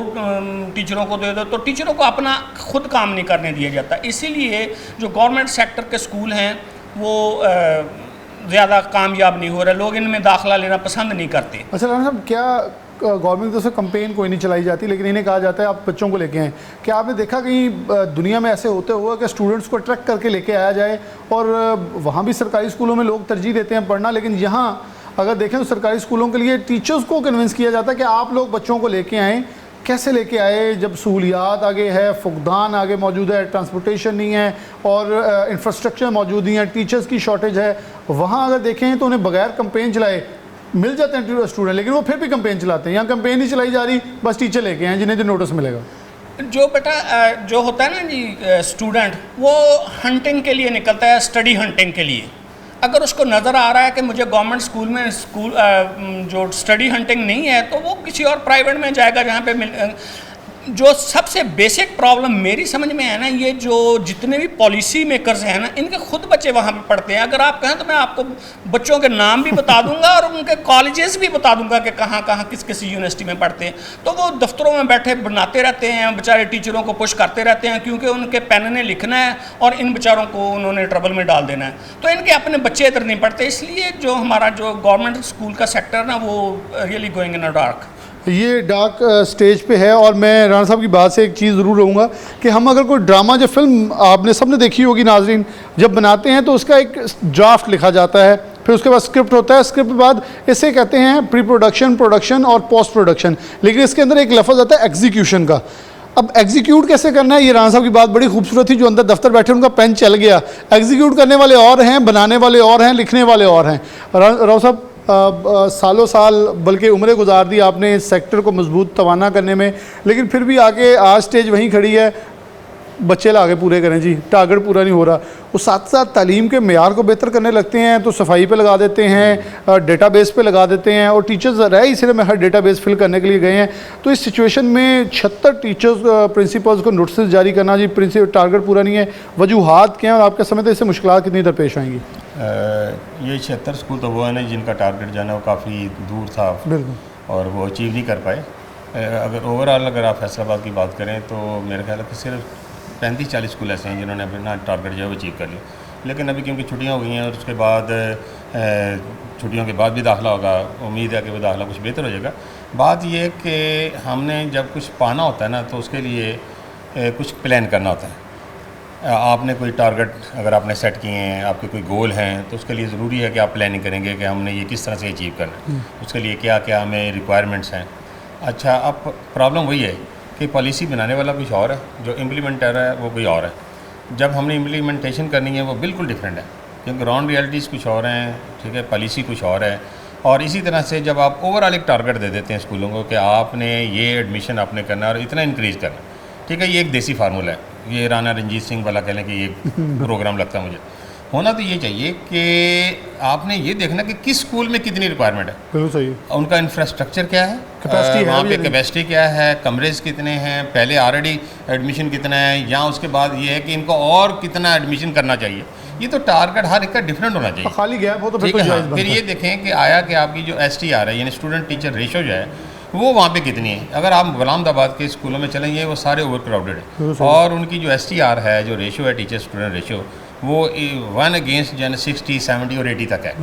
टीचरों को दे दो, तो टीचरों को अपना खुद काम नहीं करने दिया जाता। इसीलिए जो गवर्नमेंट सेक्टर के स्कूल हैं वो ज़्यादा कामयाब नहीं हो रहे, लोग इनमें दाखिला लेना पसंद नहीं करते। अच्छा राना साहब, क्या गवर्नमेंट की तरफ से कंपेन कोई नहीं चलाई जाती, लेकिन इन्हें कहा जाता है आप बच्चों को लेके आएँ? क्या आपने देखा कहीं दुनिया में ऐसे होते हुए कि स्टूडेंट्स को अट्रैक्ट करके लेके आया जाए? और वहाँ भी सरकारी स्कूलों में लोग तरजीह देते हैं पढ़ना, लेकिन यहाँ अगर देखें तो सरकारी स्कूलों के लिए टीचर्स को कन्विंस किया जाता है कि आप लोग बच्चों को लेके आएँ। कैसे लेके आए जब सहूलियात आगे है, फुकदान आगे मौजूद है, ट्रांसपोर्टेशन नहीं है और इंफ्रास्ट्रक्चर मौजूद नहीं है, टीचर्स की शॉर्टेज है। वहाँ अगर देखें तो उन्हें बगैर कंपेन चलाए मिल जाते हैं स्टूडेंट, लेकिन वो फिर भी कंपेन चलाते हैं। यहाँ कंपेन नहीं चलाई जा रही, बस टीचर लेके आए जिन्हें जो नोटिस मिलेगा। जो बेटा जो होता है ना जी स्टूडेंट, वो हंटिंग के लिए निकलता है, स्टडी हंटिंग के लिए। अगर उसको नज़र आ रहा है कि मुझे गवर्नमेंट स्कूल में जो स्टडी हंटिंग नहीं है तो वो किसी और प्राइवेट में जाएगा जहाँ पे जो सबसे बेसिक प्रॉब्लम मेरी समझ में है ना, ये जो जितने भी पॉलिसी मेकर्स हैं ना, इनके खुद बच्चे वहाँ पे पढ़ते हैं। अगर आप कहें तो मैं आपको बच्चों के नाम भी बता दूंगा और उनके कॉलेजेस भी बता दूंगा कि कहाँ कहाँ किस किस यूनिवर्सिटी में पढ़ते हैं। तो वो दफ्तरों में बैठे बनाते रहते हैं, बेचारे टीचरों को पुश करते रहते हैं, क्योंकि उनके पेन ने लिखना है और इन बेचारों को उन्होंने ट्रबल में डाल देना है। तो इनके अपने बच्चे इधर नहीं पढ़ते, इसलिए जो हमारा जो गवर्नमेंट स्कूल का सेक्टर ना वो really going in a dark, ये डार्क स्टेज पे है। और मैं राना साहब की बात से एक चीज़ ज़रूर रहूँगा कि हम अगर कोई ड्रामा, जो फिल्म आपने सबने देखी होगी नाजरीन, जब बनाते हैं तो उसका एक ड्राफ्ट लिखा जाता है, फिर उसके बाद स्क्रिप्ट होता है, स्क्रिप्ट के बाद इसे कहते हैं प्री प्रोडक्शन, प्रोडक्शन और पोस्ट प्रोडक्शन। लेकिन इसके अंदर एक लफ्ज़ आता है एग्जीक्यूशन का। अब एग्जीक्यूट कैसे करना है, ये राना साहब की बात बड़ी खूबसूरत थी, जो अंदर दफ्तर बैठे उनका पेन चल गया। एग्जीक्यूट करने वाले और हैं, बनाने वाले और हैं, लिखने वाले और हैं। राव साहब सालों साल बल्कि उम्रें गुजार दी आपने इस सेक्टर को मजबूत तवाना करने में, लेकिन फिर भी आके आज स्टेज वहीं खड़ी है, बच्चे ला के पूरे करें जी, टारगेट पूरा नहीं हो रहा। वो साथ साथ तालीम के मेयार को बेहतर करने लगते हैं तो सफाई पे लगा देते हैं, डेटाबेस पे लगा देते हैं, और टीचर्स रह ही सिर्फ हर डेटाबेस फिल करने के लिए गए हैं। तो इस सिचुएशन में 76 टीचर्स प्रिंसिपल्स को नोटिस जारी करना जी, टारगेट पूरा नहीं है, वजूहात क्या हैं और आपके समझते इससे मुश्किलात कितनी दरपेश आएंगी? ये 76 स्कूल तो वो है ना जिनका टारगेट जो है ना वो काफ़ी दूर था, बिल्कुल, और वो अचीव नहीं कर पाए। अगर ओवरऑल अगर आप फैसलाबाद की बात करें तो मेरे ख्याल है कि सिर्फ 35-40 स्कूल ऐसे हैं जिन्होंने अपना टारगेट जो है वो अचीव कर लिया। लेकिन अभी क्योंकि छुट्टियां हो गई हैं और उसके बाद छुट्टियों के बाद भी दाखिला होगा, उम्मीद है कि वो दाखिला कुछ बेहतर हो जाएगा। बात यह है कि हमने जब कुछ पाना होता है ना तो उसके लिए कुछ प्लान करना होता है। आपने कोई टारगेट अगर आपने सेट किए हैं, आपके कोई गोल हैं, तो उसके लिए ज़रूरी है कि आप प्लानिंग करेंगे कि हमने ये किस तरह से अचीव करना है, उसके लिए क्या क्या हमें रिक्वायरमेंट्स हैं। अच्छा, अब प्रॉब्लम वही है कि पॉलिसी बनाने वाला कुछ और है, जो इम्प्लीमेंटर है वो कोई और है। जब हमने इम्प्लीमेंटेशन करनी है वो बिल्कुल डिफरेंट है, क्योंकि ग्राउंड रियलिटीज़ कुछ और हैं, ठीक है, पॉलिसी कुछ और है। और इसी तरह से जब आप ओवरऑल एक टारगेट दे देते हैं स्कूलों को कि आपने ये एडमिशन आपने करना है और इतना इंक्रीज़ करना, ठीक है, ये एक देसी फार्मूला है, ये राणा रंजीत सिंह वाला कह लें कि ये प्रोग्राम लगता है मुझे। होना तो ये चाहिए कि आपने ये देखना कि किस स्कूल में कितनी रिक्वायरमेंट है, बिल्कुल सही, उनका इंफ्रास्ट्रक्चर क्या है, कैपेसिटी वहाँ पे कैपेसिटी क्या है, कमरेज कितने हैं, पहले ऑलरेडी एडमिशन कितना है, या उसके बाद ये है कि इनको और कितना एडमिशन करना चाहिए। ये तो टारगेट हर एक का डिफरेंट होना चाहिए, खाली गैप हो तो ठीक है। हाँ, फिर ये देखें कि आया कि आपकी जो STR है यानी स्टूडेंट टीचर रेशो जो है वो वहाँ पे कितनी है। अगर आप गुलामदाबाद के स्कूलों में चलेंगे वो सारे ओवर क्राउडेड है, और उनकी जो STR है, जो रेशो है टीचर स्टूडेंट रेशो, वो 1 जो है 60, 70 और 80 तक है।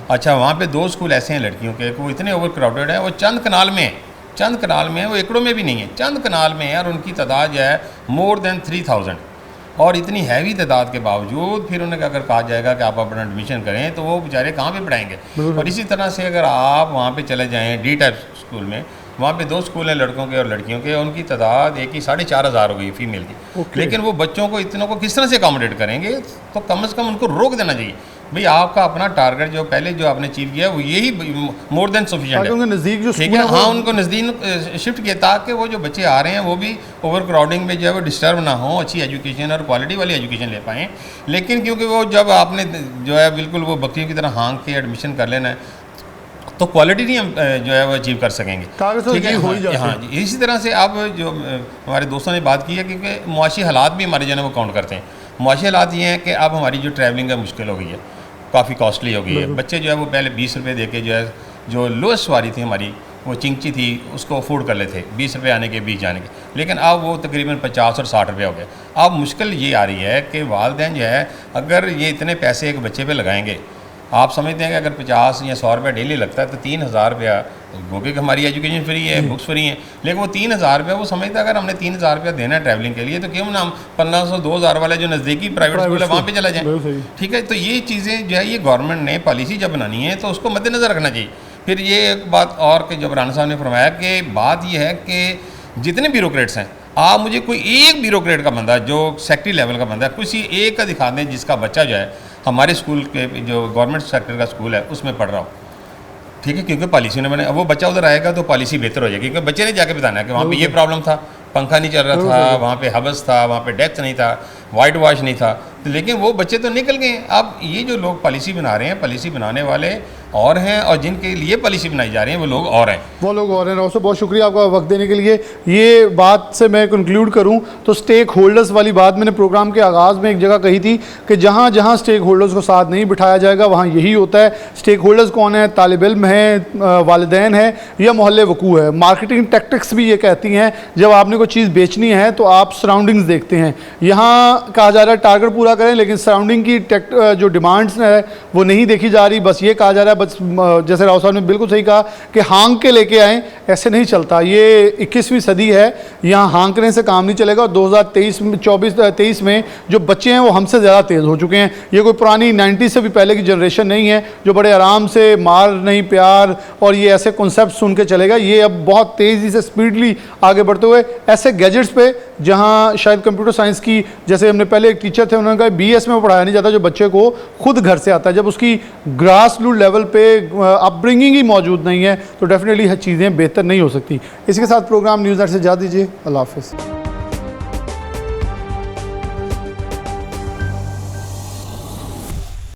अच्छा, वहाँ पे 2 स्कूल ऐसे हैं लड़कियों के, वो इतने ओवर क्राउडेड है, वो चंद कनाल में है, चंद कनाल में है, वो एकड़ों में भी नहीं है, चंद कनाल में है, और उनकी तादाद जो है मोर देन 3000। और इतनी हैवी तादाद के बावजूद फिर उन्हें अगर कहा जाएगा कि आप अपना एडमिशन करें तो वो बेचारे कहाँ पे पढ़ाएंगे। और इसी तरह से अगर आप वहाँ पे चले जाएँ D टाइप स्कूल में, वहाँ पे 2 स्कूल हैं लड़कों के और लड़कियों के, उनकी तादाद एक ही 4500 हो गई फीमेल की। लेकिन वो बच्चों को इतनों को किस तरह से अकोमोडेट करेंगे, तो कम से कम उनको रोक देना चाहिए भाई, आपका अपना टारगेट जो पहले जो आपने अचीव किया है वो यही मोर देन सफिशिएंट है, उनके नज़दीक जो ठीक है। हाँ, उनको नज़दीक शिफ्ट किया ताकि वो जो बच्चे आ रहे हैं वो भी ओवर क्राउडिंग में जो है वो डिस्टर्ब ना हो, अच्छी एजुकेशन और क्वालिटी वाली एजुकेशन ले पाएँ। लेकिन क्योंकि वो जब आपने जो है बिल्कुल वो बकरियों की तरह हाँक के एडमिशन कर लेना है तो क्वालिटी नहीं हम जो है वो अचीव कर सकेंगे, ठीक है। हाँ जी, इसी तरह से अब जो हमारे दोस्तों ने बात की है, क्योंकि मुआशी हालात भी हमारे जो है वो काउंट करते हैं। मुआशी हालात ये हैं कि अब हमारी जो ट्रैवलिंग है मुश्किल हो गई है, काफ़ी कॉस्टली हो गई है। बच्चे जो है वो पहले 20 रुपये दे के जो है, जो लोएस्ट सवारी थी हमारी वो चिंची थी, उसको अफोर्ड कर लेते थे 20 रुपये आने के 20 जाने के, लेकिन अब वो तकरीबन 50 और 60 रुपये हो गए। अब मुश्किल ये आ रही है कि वालिदैन जो है अगर ये इतने पैसे एक बच्चे पे लगाएंगे, आप समझते हैं कि अगर 50 या 100 रुपये डेली लगता है तो 3000 रुपया, गोभी की हमारी एजुकेशन फ्री है, बुक्स फ्री हैं, लेकिन वो 3000 रुपया वो समझता है अगर हमने 3000 रुपया देना है ट्रैवलिंग के लिए तो क्यों ना हम 1500-2000 वाले जो नज़दीकी प्राइवेट स्कूल है वहाँ पे चला जाए, ठीक है। तो ये चीज़ें जो है ये गवर्नमेंट ने पॉलिसी जब बनानी है तो उसको मद्देनज़र रखना चाहिए। फिर ये एक बात और कि जब राना साहब ने फरमाया कि बात ये है कि जितने ब्यूरोक्रेट्स हैं, आप मुझे कोई एक ब्यूरोक्रेट का बंदा जो सेक्रेटरी लेवल का बंदा है किसी एक का दिखा दें जिसका बच्चा जो है हमारे स्कूल के जो गवर्नमेंट सेक्टर का स्कूल है उसमें पढ़ रहा हो, ठीक है, क्योंकि पॉलिसी ने बने। अब वो बच्चा उधर आएगा तो पॉलिसी बेहतर हो जाएगी, क्योंकि बच्चे ने जाके बताना है कि वहाँ पे ये प्रॉब्लम था, पंखा नहीं चल रहा था, वहाँ पे हबस था, वहाँ पे डेप्थ नहीं था, वाइट वॉश नहीं था, लेकिन वो बच्चे तो निकल गए। अब ये जो लोग पॉलिसी बना रहे हैं, पॉलिसी बनाने वाले और हैं और जिनके लिए पॉलिसी बनाई जा रही है वो लोग और हैं, वो लोग और हैं। राव, बहुत शुक्रिया आपका वक्त देने के लिए। ये बात से मैं कंक्लूड करूं तो स्टेक होल्डर्स वाली बात मैंने प्रोग्राम के आगाज़ में एक जगह कही थी कि जहां जहां स्टेक होल्डर्स को साथ नहीं बिठाया जाएगा वहां यही होता है। स्टेक होल्डर्स कौन है? तालिब इल्म है, वालिदैन है या मोहल्ले वकू है। मार्केटिंग टैक्टिक्स भी ये कहती हैं जब आपने कोई चीज़ बेचनी है तो आप सराउंडिंग्स देखते हैं। यहाँ कहा जा रहा है टारगेट पूरा करें, लेकिन सराउंडिंग की जो डिमांड्स है वो नहीं देखी जा रही। बस ये कहा जा रहा है, जैसे राव साहब ने बिल्कुल सही कहा कि हाँक के लेके आएँ, ऐसे नहीं चलता। ये 21वीं सदी है, यहाँ हाँकने से काम नहीं चलेगा। और 2023 में जो बच्चे हैं वो हमसे ज़्यादा तेज़ हो चुके हैं। ये कोई पुरानी 90 से भी पहले की जनरेशन नहीं है जो बड़े आराम से मार नहीं प्यार और ये ऐसे कॉन्सेप्ट सुन के चलेगा। ये अब बहुत तेज़ी से स्पीडली आगे बढ़ते हुए ऐसे गैजेट्स पे जहाँ शायद कंप्यूटर साइंस की, जैसे हमने पहले एक टीचर थे उन्होंने कहा का BS में पढ़ाया नहीं जाता जो बच्चे को खुद घर से आता है। जब उसकी ग्रास रूट लेवल पे अपब्रिंगिंग ही मौजूद नहीं है तो डेफिनेटली चीज़ें बेहतर नहीं हो सकती। इसके साथ प्रोग्राम न्यूज़ नेट से जा दीजिए। अल्लाह हाफ़िज़।